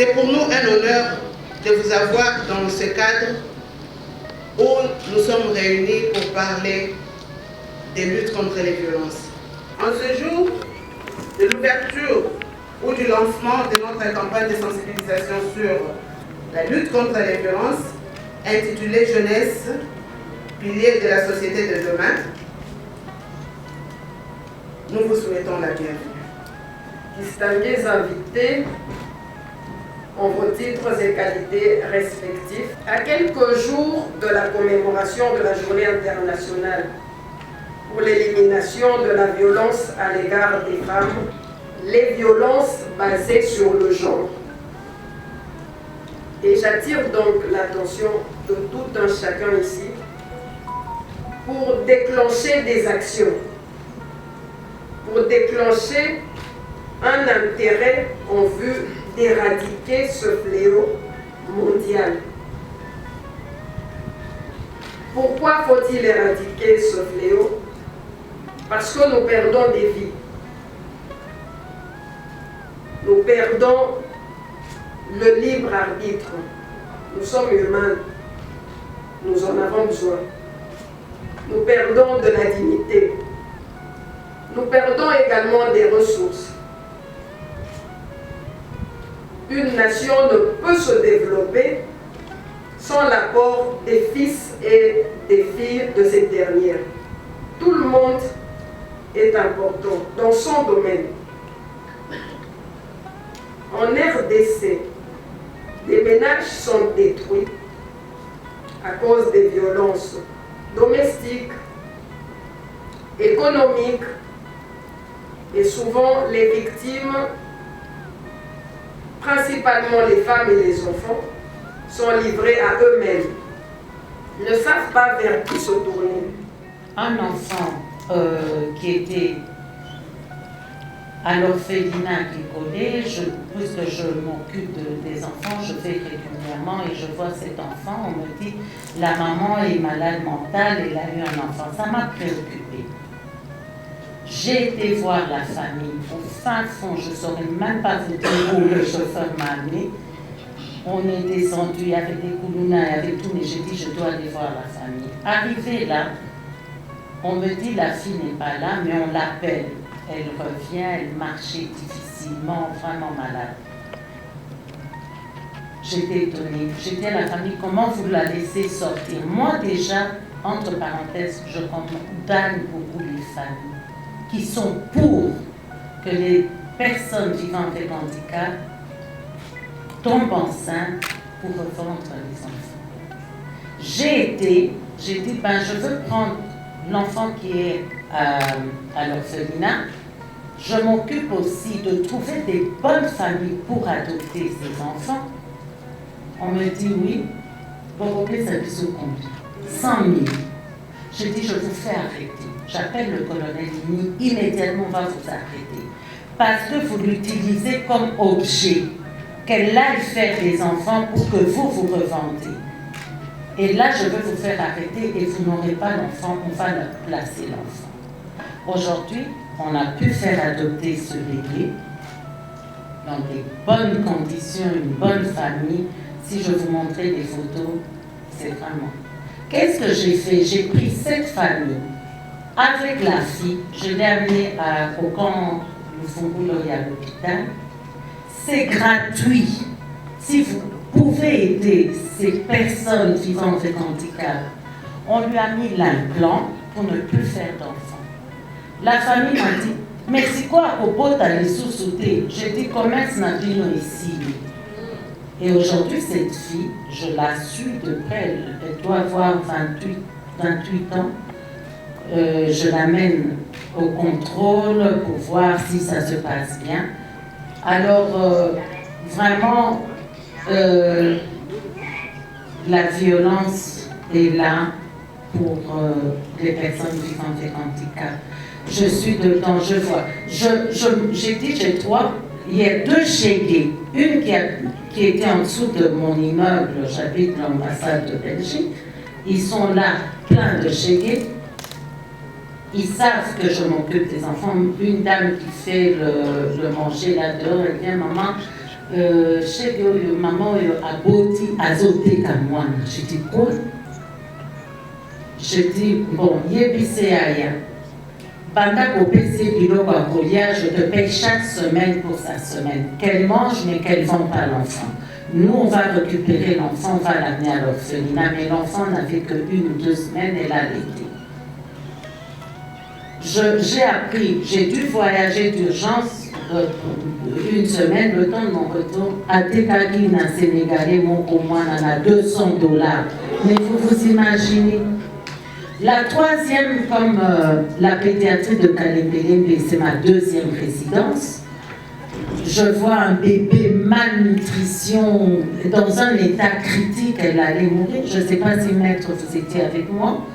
C'est pour nous un honneur de vous avoir dans ce cadre où nous sommes réunis pour parler des luttes contre les violences. En ce jour de l'ouverture ou du lancement de notre campagne de sensibilisation sur la lutte contre les violences, intitulée Jeunesse, pilier de la société de demain, nous vous souhaitons la bienvenue. Distingués invités en vos titres et qualités respectifs, à quelques jours de la commémoration de la Journée internationale pour l'élimination de la violence à l'égard des femmes, les violences basées sur le genre. Et j'attire donc l'attention de tout un chacun ici pour déclencher des actions, pour déclencher un intérêt en vue d'éradiquer ce fléau mondial. Pourquoi faut-il éradiquer ce fléau? Parce que nous perdons des vies. Nous perdons le libre arbitre. Nous sommes humains. Nous en avons besoin. Nous perdons de la dignité. Nous perdons également des ressources. Une nation ne peut se développer sans l'apport des fils et des filles de cette dernière. Tout le monde est important dans son domaine. En RDC, des ménages sont détruits à cause des violences domestiques, économiques, et souvent les victimes, principalement les femmes et les enfants, sont livrés à eux-mêmes, ne savent pas vers qui se tourner. Un enfant qui était à l'orphelinat qui connaît, puisque je m'occupe des enfants, je vais régulièrement et je vois cet enfant, on me dit la maman est malade mentale, elle a eu un enfant. Ça m'a préoccupée. J'ai été voir la famille au fin fond, je ne saurais même pas vous dire où le chauffeur m'a amené. On est descendu, il y avait des koulounas, il y avait tout, mais j'ai dit je dois aller voir la famille. Arrivé là, on me dit la fille n'est pas là, mais on l'appelle. Elle revient, elle marchait difficilement, vraiment malade. J'étais étonnée. J'ai dit à la famille, comment vous la laissez sortir? Moi déjà, entre parenthèses, je condamne beaucoup les familles qui sont pour que les personnes vivant avec handicap tombent enceintes pour revendre les enfants. J'ai dit, je veux prendre l'enfant qui est à l'orphelinat. Je m'occupe aussi de trouver des bonnes familles pour adopter ces enfants. On me dit oui, vous rappelez ça bis au combien? 100 000. J'ai dit, je vous fais arrêter. J'appelle le colonel Lini, immédiatement on va vous arrêter. Parce que vous l'utilisez comme objet, qu'elle aille faire des enfants pour que vous revendez. Et là, je veux vous faire arrêter et vous n'aurez pas l'enfant, on va placer l'enfant. Aujourd'hui, on a pu faire adopter ce bébé dans des bonnes conditions, une bonne famille. Si je vous montrais des photos, c'est vraiment... Qu'est-ce que j'ai fait? J'ai pris cette famille avec la fille, je l'ai amenée au camp Lufungula à l'hôpital. C'est gratuit. Si vous pouvez aider ces personnes vivant avec handicap, on lui a mis l'implant pour ne plus faire d'enfants. La famille m'a dit, mais c'est quoi au pot à les sous-sauter? J'ai dit, commerce n'a plus ici. Et aujourd'hui, cette fille, je la suis de près, elle doit avoir 28 ans. Je l'amène au contrôle pour voir si ça se passe bien. Alors, vraiment, la violence est là pour les personnes vivant avec handicap. Je suis dedans, je vois. J'ai dit, j'ai trois. Il y a deux chégués. Une qui était en dessous de mon immeuble, j'habite l'ambassade de Belgique. Ils sont là, plein de chégués. Ils savent que je m'occupe des enfants. Une dame qui fait le manger là dehors, elle vient, maman, chèque oyo maman oyo aboti azoteka mwana. Je dis quoi? Je dis bon, yebise aya. Banda kopesi biloko ya kolia, je te paye chaque semaine pour sa semaine. Qu'elle mange mais qu'elle ne vend pas l'enfant. Nous, on va récupérer l'enfant, on va l'amener à l'orphelinat, mais l'enfant n'avait que 1 ou 2 semaines, elle a l'été. J'ai appris, j'ai dû voyager d'urgence 1 semaine, le temps de mon retour, à Tekagi, na Sénégalais, mon au moins, on a $200. Mais vous imaginez, la 3e, comme la pédiatrie de Kalembelembe, c'est ma 2e résidence. Je vois un bébé malnutrition dans un état critique, elle allait mourir. Je ne sais pas si maître vous étiez avec moi.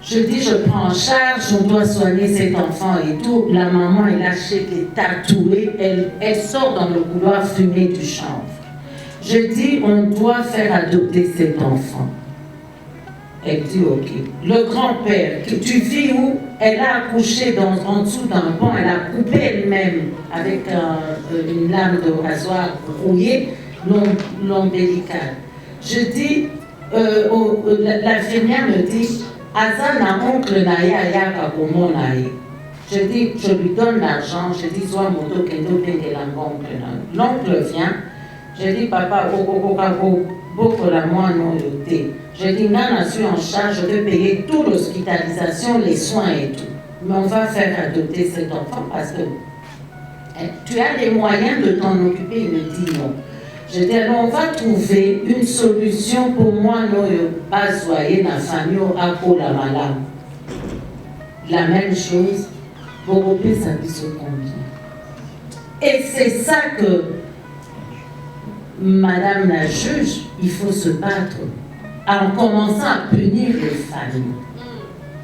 Je dis, je prends en charge, on doit soigner cet enfant et tout. La maman est lâchée, elle est tatouée, elle sort dans le couloir fumer du chanvre. Je dis, on doit faire adopter cet enfant. Elle dit, ok. Le grand-père, tu vis où? Elle a accouché en dessous d'un banc, elle a coupé elle-même avec une lame de rasoir rouillée l'ombilical. Je dis, l'infirmière me dit, Azana oncle Naya Yaka Komo Naye. Je dis, je lui donne l'argent, je dis, soit moto kendo penge l'oncle. L'oncle vient, je dis, papa, beaucoup la moi non yoté. Je dis, Nana, je suis en charge, je vais payer toute l'hospitalisation, les soins et tout. Mais on va faire adopter cet enfant parce que tu as les moyens de t'en occuper. Il me dit non. Je dis, alors on va trouver une solution pour moi, non, pas soyer la famille à pour la malade. La même chose, pour couper sa vie sur combien. Et c'est ça que Madame la juge, il faut se battre en commençant à punir les familles,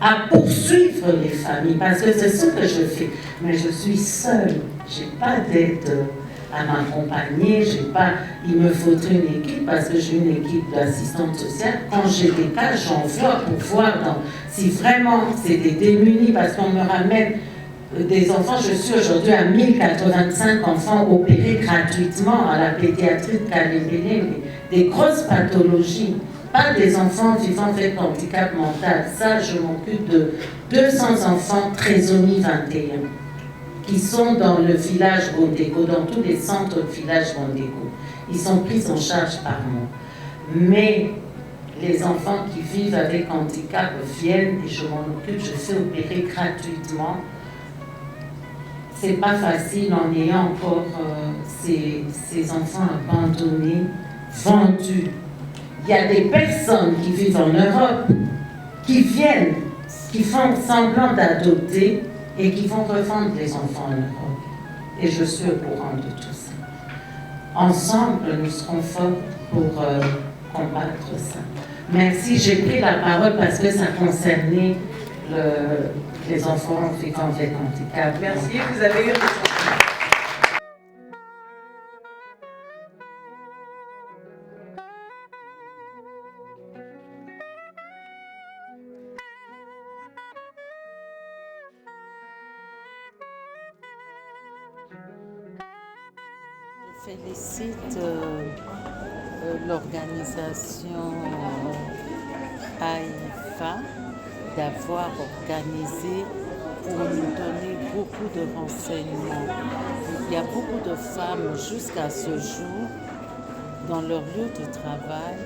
à poursuivre les familles, parce que c'est ce que je fais. Mais je suis seule, je n'ai pas d'aide à m'accompagner, il me faudrait une équipe, parce que j'ai une équipe d'assistante sociale. Quand j'ai des cas, j'envoie pour voir si vraiment c'est des démunis, parce qu'on me ramène des enfants. Je suis aujourd'hui à 1085 enfants opérés gratuitement à la pédiatrie de Kalembelembe, des grosses pathologies, pas des enfants vivant avec handicap mental. Ça, je m'occupe de 200 enfants trisomie 21 qui sont dans le village Bondeko, dans tous les centres de village Bondeko. Ils sont pris en charge par moi. Mais les enfants qui vivent avec handicap viennent et je m'en occupe, je fais opérer gratuitement. C'est pas facile en ayant encore ces enfants abandonnés, vendus. Il y a des personnes qui vivent en Europe, qui viennent, qui font semblant d'adopter et qui vont revendre les enfants en Europe. Et je suis au courant de tout ça. Ensemble, nous serons forts pour combattre ça. Merci, j'ai pris la parole parce que ça concernait les enfants vivant avec handicap. Merci, vous avez eu raison. Je félicite l'organisation AIFA d'avoir organisé pour nous donner beaucoup de renseignements. Il y a beaucoup de femmes jusqu'à ce jour, dans leur lieu de travail,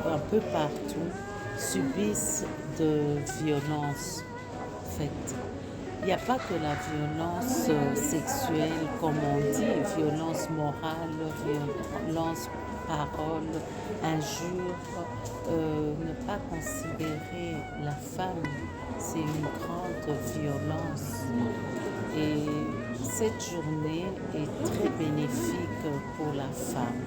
un peu partout, subissent de violences faites. Il n'y a pas que la violence sexuelle, comme on dit, violence morale, violence parole, injure. Ne pas considérer la femme, c'est une grande violence. Et cette journée est très bénéfique pour la femme.